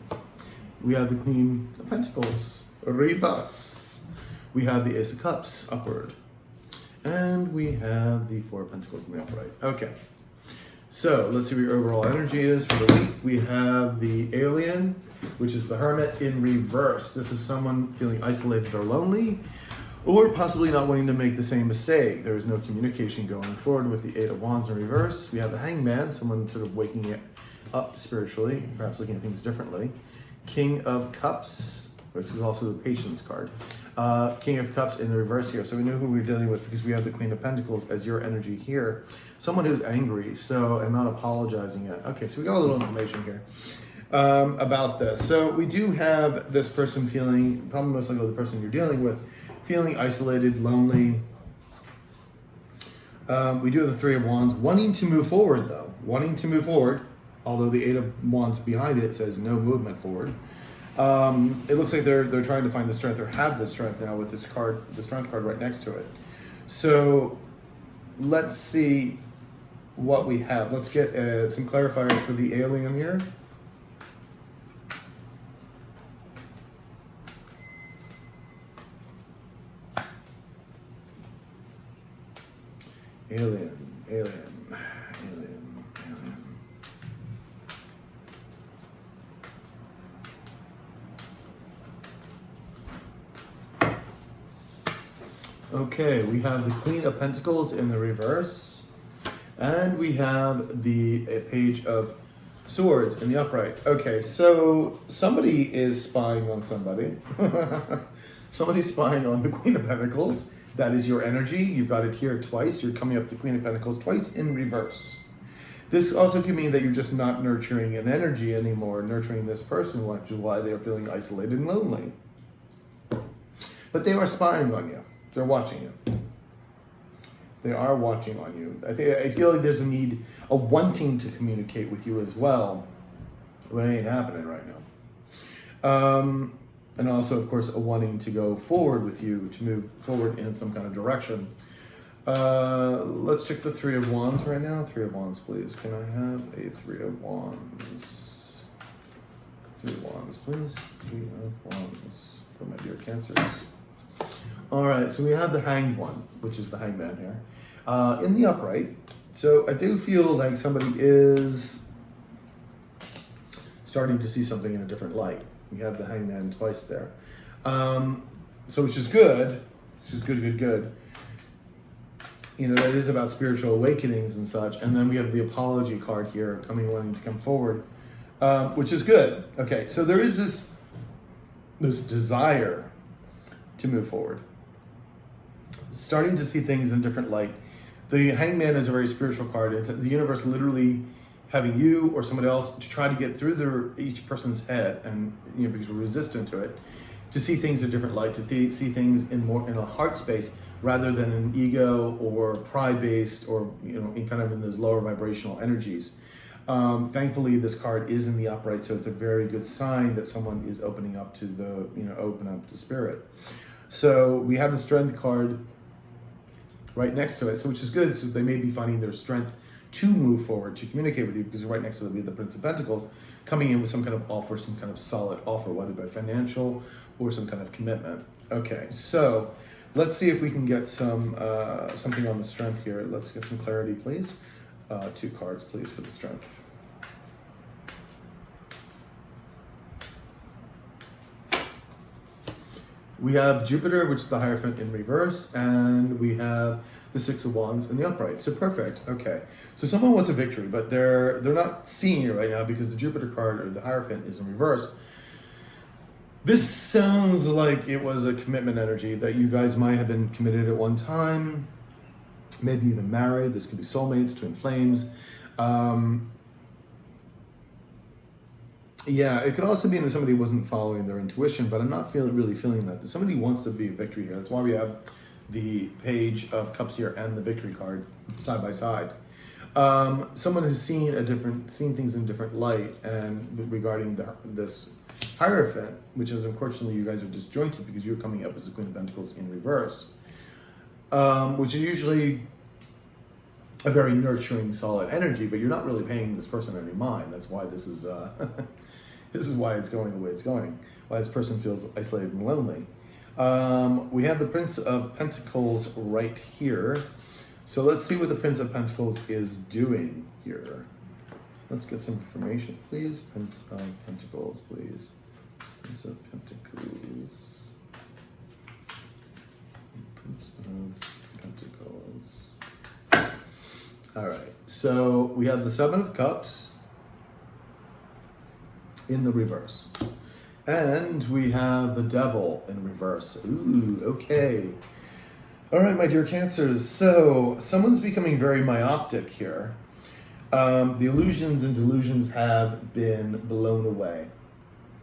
We have the Queen of Pentacles, reverse. We have the Ace of Cups, upward. And we have the Four of Pentacles in the upright. Okay, so let's see what your overall energy is for the week. We have the Alien, which is the Hermit in reverse. This is someone feeling isolated or lonely, or possibly not wanting to make the same mistake. There is no communication going forward with the Eight of Wands in reverse. We have the Hangman, someone sort of waking it up spiritually, perhaps looking at things differently. King of Cups, this is also the Patience card. King of Cups in the reverse here. So we know who we're dealing with because we have the Queen of Pentacles as your energy here. Someone who's angry, and not apologizing yet. Okay, so we got a little information here about this. So we do have this person feeling, probably most likely the person you're dealing with, feeling isolated, lonely. We do have the Three of Wands, wanting to move forward though. Wanting to move forward, although the Eight of Wands behind it says no movement forward. It looks like they're trying to find the strength or have the strength now with this card, the Strength card right next to it. So let's see what we have. Let's get some clarifiers for the Alien here. Alien. Okay, we have the Queen of Pentacles in the reverse, and we have the Page of Swords in the upright. Okay, so somebody is spying on somebody. Somebody's spying on the Queen of Pentacles. That is your energy. You've got it here twice. You're coming up the Queen of Pentacles twice in reverse. This also could mean that you're just not nurturing an energy anymore, nurturing this person, which is why they're feeling isolated and lonely. But they are spying on you. They're watching you. They are watching on you. I feel like there's a wanting to communicate with you as well, but it ain't happening right now. And also, of course, a wanting to go forward with you, to move forward in some kind of direction. Let's check the Three of Wands right now. Three of Wands, please. Can I have a Three of Wands? Three of Wands, please. Three of Wands for my dear Cancers. All right, so we have the Hanged One, which is the Hangman here, in the upright. So I do feel like somebody is starting to see something in a different light. We have the Hangman twice there. So which is good. Which is good. You know, that is about spiritual awakenings and such. And then we have the Apology card here, wanting to come forward, which is good. Okay, so there is this desire to move forward. Starting to see things in different light. The Hangman is a very spiritual card. It's the universe literally having you or somebody else to try to get through each person's head, and because we're resistant to it, to see things in different light, to see things in a heart space rather than an ego or pride based, or in kind of in those lower vibrational energies. Thankfully, this card is in the upright, so it's a very good sign that someone is opening up to open up to spirit. So we have the Strength card right next to it, so which is good. So they may be finding their strength to move forward, to communicate with you, because right next to them we have the Prince of Pentacles coming in with some kind of offer, some kind of solid offer, whether by financial or some kind of commitment. Okay, so let's see if we can get some something on the Strength here. Let's get some clarity, please. 2 cards, please, for the Strength. We have Jupiter, which is the Hierophant in reverse, and we have the Six of Wands in the upright. So perfect. Okay. So someone wants a victory, but they're not seeing it right now because the Jupiter card or the Hierophant is in reverse. This sounds like it was a commitment energy that you guys might have been committed at one time, maybe even married. This could be soulmates, twin flames. Yeah, it could also be that somebody wasn't following their intuition, but I'm not really feeling that. Somebody wants to be a victory here. That's why we have the Page of Cups here and the Victory card side by side. Someone has seen things in a different light, and regarding this Hierophant, which is unfortunately you guys are disjointed because you're coming up as the Queen of Pentacles in reverse, which is usually a very nurturing, solid energy, but you're not really paying this person any mind. That's why this is this is why it's going the way it's going. Why this person feels isolated and lonely. We have the Prince of Pentacles right here. So let's see what the Prince of Pentacles is doing here. Let's get some information, please. Prince of Pentacles, please. Prince of Pentacles. Prince of Pentacles. All right, so we have the Seven of Cups in the reverse. And we have the Devil in reverse. Ooh, okay. All right, my dear Cancers. So someone's becoming very myopic here. The illusions and delusions have been blown away.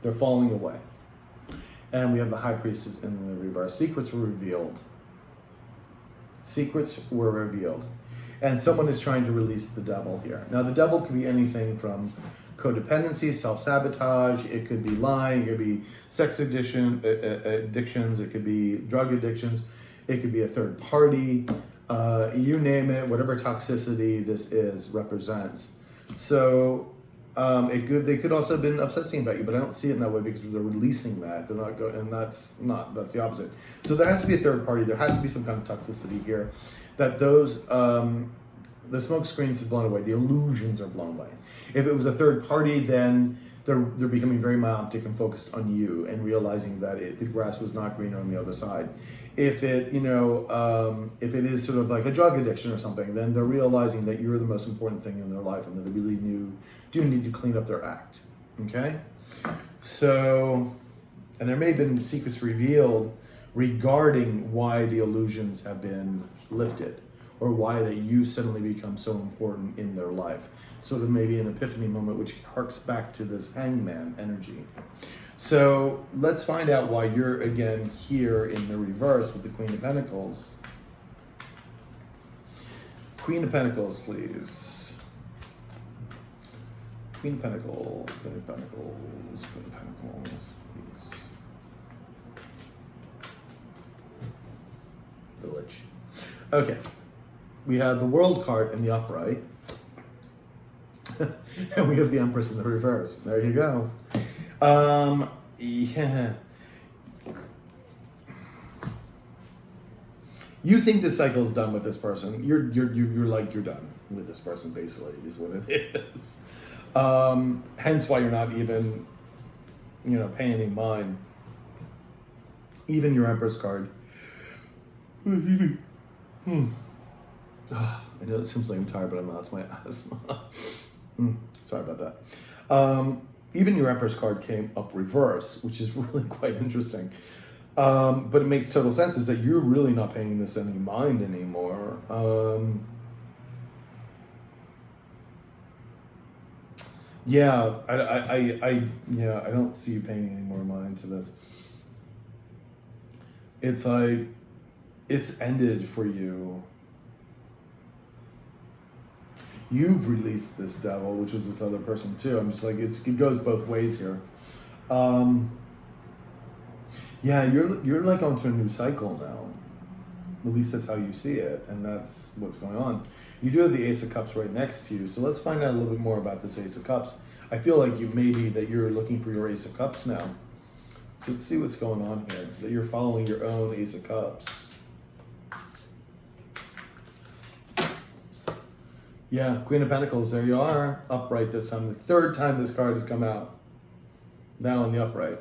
They're falling away. And we have the High Priestess in the reverse. Secrets were revealed. Secrets were revealed. And someone is trying to release the Devil here. Now, the Devil could be anything from codependency, self-sabotage. It could be lying. It could be sex addictions. It could be drug addictions. It could be a third party. You name it, whatever toxicity this represents. So they could also have been obsessing about you, but I don't see it in that way because they're releasing that. They're not going, and that's the opposite. So there has to be a third party. There has to be some kind of toxicity here. That those the smoke screens is blown away. The illusions are blown away. If it was a third party, then they're becoming very myopic and focused on you and realizing that the grass was not greener on the other side. If it, if it is sort of like a drug addiction or something, then they're realizing that you're the most important thing in their life and that they really do need to clean up their act. Okay? So, and there may have been secrets revealed regarding why the illusions have been lifted or why that you suddenly become so important in their life. Sort of maybe an epiphany moment, which harks back to this Hangman energy. So let's find out why you're again here in the reverse with the Queen of Pentacles. Queen of Pentacles, please. Queen of Pentacles, Queen of Pentacles, Queen of Pentacles, please. Village. Okay. We have the World card in the upright. And we have the Empress in the reverse. There you go. Yeah. You think this cycle is done with this person. You're done with this person, basically, is what it is. Hence why you're not even, paying any mind. Even your Empress card. I know it seems like I'm tired, but I'm not. It's my asthma. Sorry about that. Even your Empress card came up reverse, which is really quite interesting. But it makes total sense is that you're really not paying this any mind anymore. I don't see you paying any more mind to this. It's like, it's ended for you. You've released this Devil, which was this other person too. I'm just like, it goes both ways here. You're like onto a new cycle now. At least that's how you see it, and that's what's going on. You do have the Ace of Cups right next to you, so let's find out a little bit more about this Ace of Cups. I feel like you're looking for your Ace of Cups now. So let's see what's going on here. That you're following your own Ace of Cups. Yeah, Queen of Pentacles, there you are. Upright this time. The third time this card has come out. Now in the upright.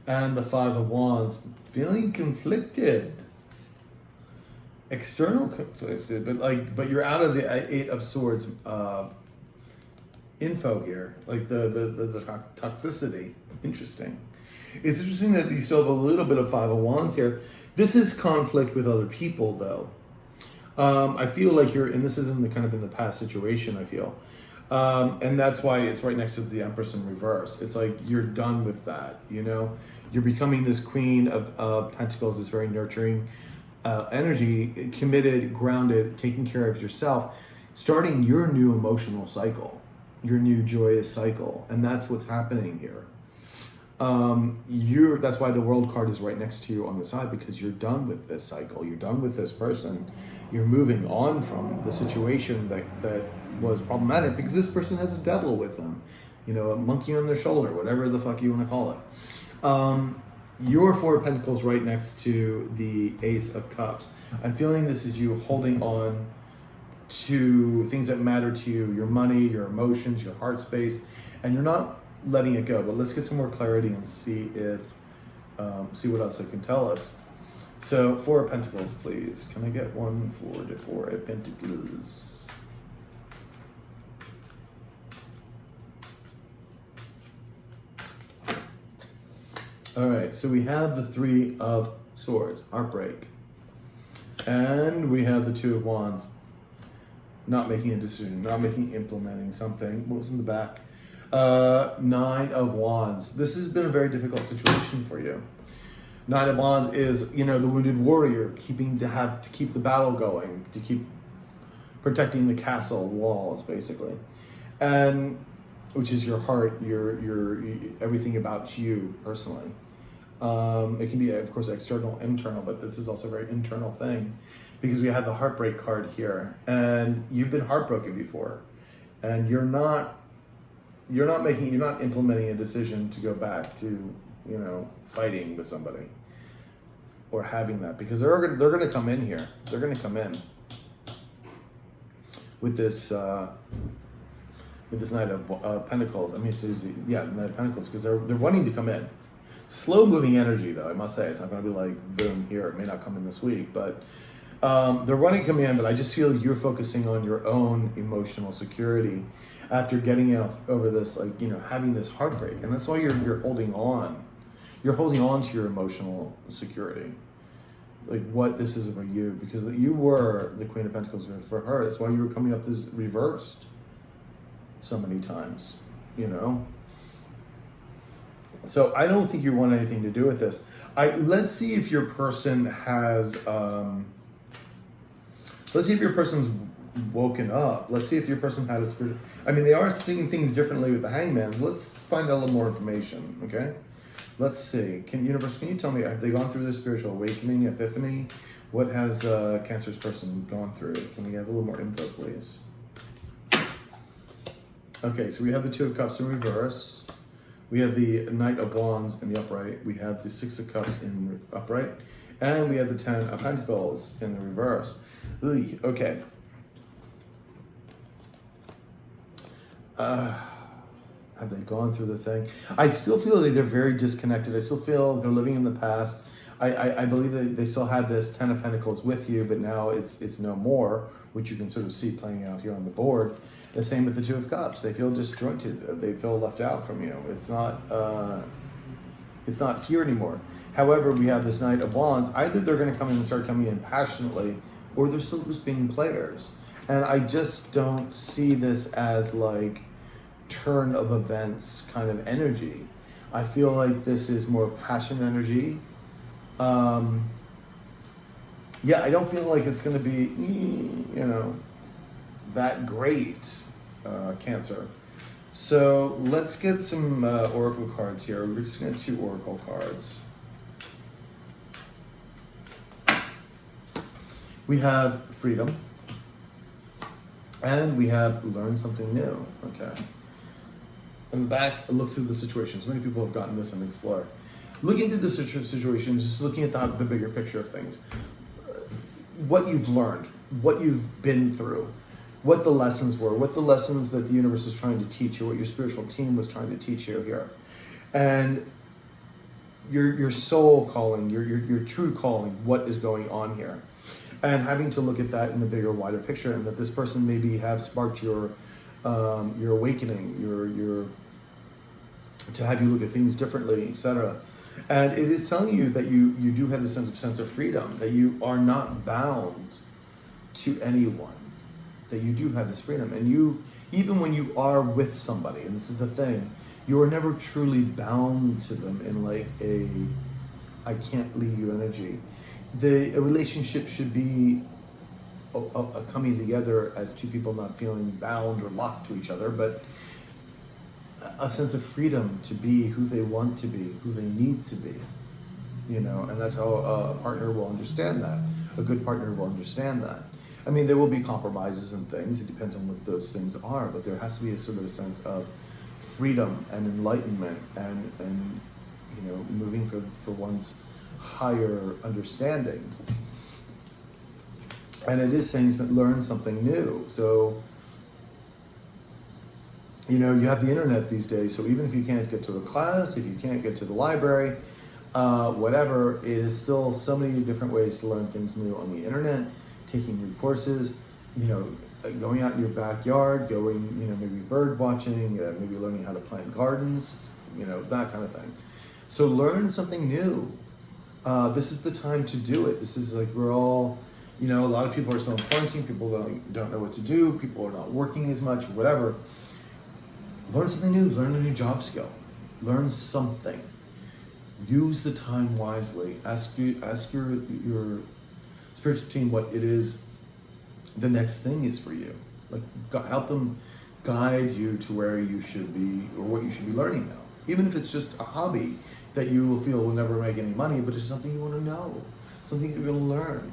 And the Five of Wands. Feeling conflicted. External conflicted, but you're out of the Eight of Swords info here, like the toxicity. Interesting. It's interesting that you still have a little bit of Five of Wands here. This is conflict with other people, though. I feel like you're, and this is in the kind of in the past situation, I feel. And that's why it's right next to the Empress in reverse. It's like you're done with that, you know? You're becoming this Queen of Pentacles, this very nurturing energy, committed, grounded, taking care of yourself, starting your new emotional cycle, your new joyous cycle. And that's what's happening here. That's why the World card is right next to you on the side, because you're done with this cycle. You're done with this person. You're moving on from the situation that was problematic, because this person has a devil with them, you know, a monkey on their shoulder, whatever the fuck you want to call it. Your Four of Pentacles right next to the Ace of Cups. I'm feeling this is you holding on to things that matter to you, your money, your emotions, your heart space, and you're not letting it go. But let's get some more clarity and see if see what else it can tell us. So Four of Pentacles, please. Can I get one for the Four of Pentacles? All right, so we have the Three of Swords, heartbreak. And we have the Two of Wands, not making a decision, implementing something. What was in the back? Nine of Wands. This has been a very difficult situation for you. Nine of Wands is, you know, the wounded warrior, have to keep the battle going, to keep protecting the castle walls, basically. And which is your heart, your everything about you personally. It can be, of course, external, internal, but this is also a very internal thing, because we have the heartbreak card here, and you've been heartbroken before, and you're not implementing a decision to go back to, you know, fighting with somebody or having that, because they're going to come in here. They're going to come in with this Knight of Pentacles. I mean, yeah, Knight of Pentacles, because they're wanting to come in. It's slow moving energy, though, I must say. It's not going to be like boom here. It may not come in this week, but they're wanting to come in. But I just feel you're focusing on your own emotional security after getting out over this, like, you know, having this heartbreak, and that's why you're holding on. You're holding on to your emotional security, like what this is about you, because you were the Queen of Pentacles for her. That's why you were coming up this reversed so many times, you know. So I don't think you want anything to do with this. Let's see if your person has. Let's see if your person's woken up. Let's see if your person had a spiritual. I mean, they are seeing things differently with the Hangman. Let's find out a little more information. Okay. Let's see. Universe, can you tell me, have they gone through their spiritual awakening, epiphany? What has Cancer's person gone through? Can we have a little more info, please? Okay, so we have the Two of Cups in reverse. We have the Knight of Wands in the upright. We have the Six of Cups in the upright. And we have the Ten of Pentacles in the reverse. Okay. Have they gone through the thing? I still feel like they're very disconnected. I still feel they're living in the past. I believe that they still had this Ten of Pentacles with you, but now it's no more, which you can sort of see playing out here on the board. The same with the Two of Cups. They feel disjointed. They feel left out from you. It's not here anymore. However, we have this Knight of Wands. Either they're going to come in and start coming in passionately, or they're still just being players. And I just don't see this as like turn of events kind of energy. I feel like this is more passion energy. Yeah, I don't feel like it's going to be, you know, that great, Cancer. So let's get some oracle cards here. We're just going to get 2 oracle cards. We have freedom, and we have learn something new. Okay. In the back, look through the situations. Many people have gotten this and explore. Looking through the situations, just looking at the bigger picture of things. What you've learned, what you've been through, what the lessons were, what the lessons that the universe is trying to teach you, what your spiritual team was trying to teach you here. And your soul calling, your true calling, what is going on here. And having to look at that in the bigger, wider picture, and that this person maybe have sparked your your awakening, your to have you look at things differently, etc. And it is telling you that you do have this sense of freedom, that you are not bound to anyone, that you do have this freedom. And you, even when you are with somebody, and this is the thing, you are never truly bound to them in like a I can't leave you energy. A relationship should be a coming together as two people not feeling bound or locked to each other, but a sense of freedom to be who they want to be, who they need to be, you know, and that's how a partner will understand that. A good partner will understand that. I mean, there will be compromises and things. It depends on what those things are, but there has to be a sort of a sense of freedom and enlightenment and you know, moving for one's higher understanding. And it is saying that learn something new. So, you know, you have the internet these days, so even if you can't get to a class, if you can't get to the library, whatever, it is still so many different ways to learn things new on the internet, taking new courses, you know, going out in your backyard, going, you know, maybe bird watching, maybe learning how to plant gardens, you know, that kind of thing. So learn something new. This is the time to do it. This is like, we're all, you know, a lot of people are still in quarantine, people don't know what to do, people are not working as much, whatever. Learn something new, learn a new job skill, learn something. Use the time wisely. Ask your spiritual team what it is the next thing is for you. Like, help them guide you to where you should be or what you should be learning now. Even if it's just a hobby that you will feel will never make any money, but it's something you want to know, something you're going to learn.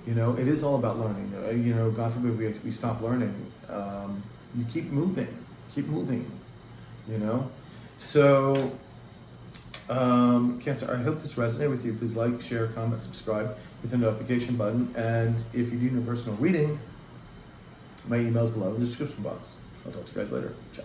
You know, it is all about learning. You know, God forbid we stop learning. You keep moving, you know? So, Cancer, I hope this resonated with you. Please like, share, comment, subscribe with the notification button. And if you do a personal reading, my email's below in the description box. I'll talk to you guys later. Ciao.